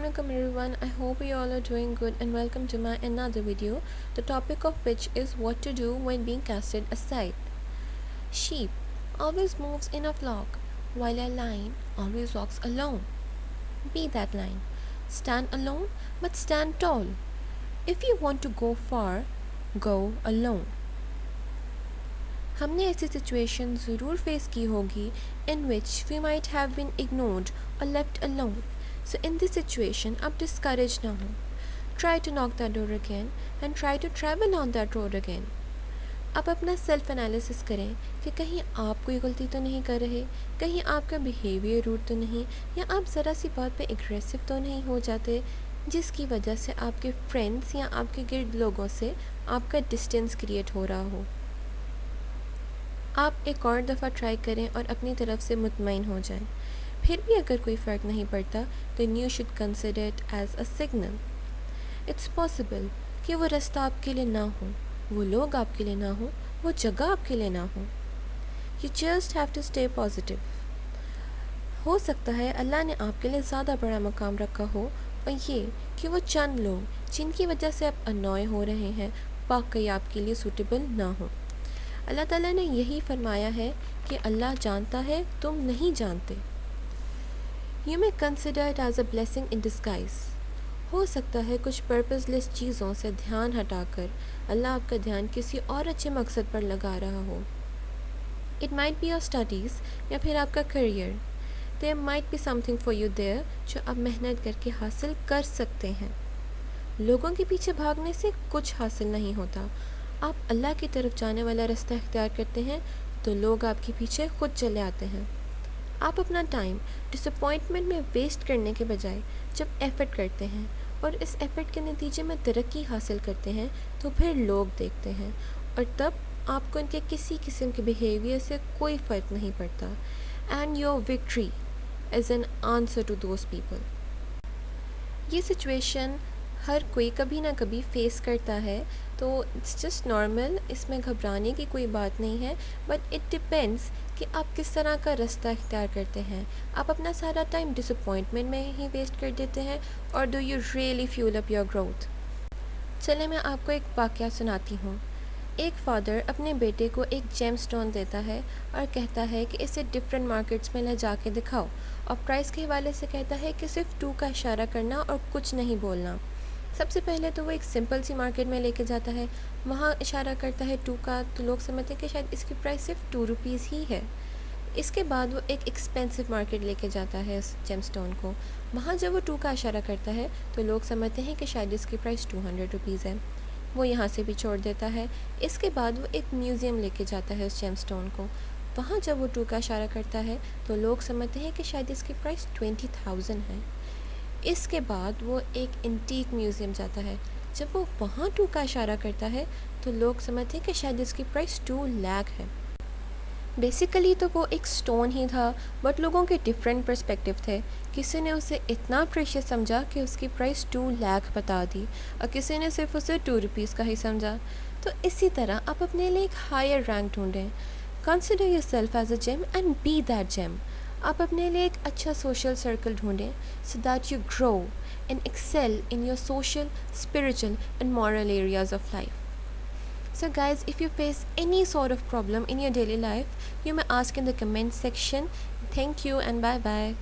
Assalamualaikum everyone. I hope you all are doing good and welcome to my another video, the topic of which is what to do when being casted aside. Sheep always moves in a flock, while a lion always walks alone. Be that lion. Stand alone, but stand tall. If you want to go far, go alone. हमने ऐसी situation ज़रूर face की होगी in which we might have been ignored or left alone. So in this situation, आप discouraged ना हो. Try to knock that door again and try to travel on that road again. आप अपना self analysis करें कि कहीं आप कोई गलती तो नहीं कर रहे, कहीं आपका बिहेवियर रूड तो नहीं, या आप ज़रा सी बात पे एग्रेसिव तो नहीं हो जाते जिसकी वजह से आपके फ्रेंड्स या आपके गिर्द लोगों से आपका डिस्टेंस क्रिएट हो रहा हो. आप एक और दफ़ा ट्राई करें और अपनी तरफ से मुतमईन हो जाएं. फिर भी अगर कोई फ़र्क नहीं पड़ता then you should consider it as a signal. It's possible कि वो रास्ता आपके लिए ना हो, वो लोग आपके लिए ना हो, वो जगह आपके लिए ना हो. You just have to stay positive. हो सकता है अल्लाह ने आपके लिए ज़्यादा बड़ा मकाम रखा हो और ये कि वो चंद लोग जिनकी वजह से आप अनॉय हो रहे हैं वाकई आपके लिए सूटेबल ना हो. अल्लाह ताला ने यही फरमाया है कि अल्लाह जानता है, तुम नहीं जानते. You may consider it as a blessing in disguise. हो सकता है कुछ पर्पसलेस चीज़ों से ध्यान हटाकर अल्लाह आपका ध्यान किसी और अच्छे मकसद पर लगा रहा हो. It might be your studies या फिर आपका career. There might be something for you there जो आप मेहनत करके हासिल कर सकते हैं. लोगों के पीछे भागने से कुछ हासिल नहीं होता. आप अल्लाह की तरफ जाने वाला रास्ता इख्तियार करते हैं तो लोग आपके पीछे खुद चले आते हैं. आप अपना टाइम डिसअपॉइंटमेंट में वेस्ट करने के बजाय जब एफ़र्ट करते हैं और इस एफ़र्ट के नतीजे में तरक्की हासिल करते हैं तो फिर लोग देखते हैं और तब आपको उनके किसी किस्म के बिहेवियर से कोई फ़र्क नहीं पड़ता. And your victory is an answer to those people. ये सिचुएशन हर कोई कभी ना कभी फेस करता है तो इट्स जस्ट नॉर्मल, इसमें घबराने की कोई बात नहीं है. बट इट डिपेंड्स कि आप किस तरह का रास्ता इख्तियार करते हैं. आप अपना सारा टाइम डिसअपॉइंटमेंट में ही वेस्ट कर देते हैं और do you really fuel up your growth. चले मैं आपको एक वाक़या सुनाती हूँ. एक फ़ादर अपने बेटे को एक जेम स्टोन देता है और कहता है कि इसे डिफरेंट मार्केट्स में ले जाके दिखाओ और प्राइस के हवाले से कहता है कि सिर्फ 2 का इशारा करना और कुछ नहीं बोलना. सबसे पहले तो वो एक सिंपल सी मार्केट में लेके जाता है, वहाँ इशारा करता है 2 का तो लोग समझते हैं कि शायद इसकी प्राइस सिर्फ 2 रुपीज़ ही है. इसके बाद वो एक एक्सपेंसिव मार्केट लेके जाता है इस जेमस्टोन को. वहाँ जब वो 2 का इशारा करता है तो लोग समझते हैं कि शायद इसकी प्राइस 200 रुपीज़ है. वो यहाँ से भी छोड़ देता है. इसके बाद वो एक म्यूज़ियम लेके जाता है उस जेमस्टोन को. वहाँ जब वो 2 का इशारा करता है तो लोग समझते हैं कि शायद इसकी प्राइस 20,000 है. इसके बाद वो एक एंटीक म्यूज़ियम जाता है. जब वो वहाँ 2 का इशारा करता है तो लोग समझते हैं कि शायद इसकी प्राइस 2 लाख है. बेसिकली तो वो एक स्टोन ही था बट लोगों के डिफरेंट पर्सपेक्टिव थे. किसी ने उसे इतना प्रेशियस समझा कि उसकी प्राइस 2 लाख बता दी और किसी ने सिर्फ उसे 2 रुपीज़ का ही समझा. तो इसी तरह आप अपने लिए एक हायर रैंक ढूंढें. Consider your self as a gem and be that gem. आप अपने लिए एक अच्छा सोशल सर्कल ढूंढें so that you grow and excel in your social, spiritual and moral areas of life. So guys, if you face any sort of problem in your daily life, you may ask in the comment section. Thank you and bye bye.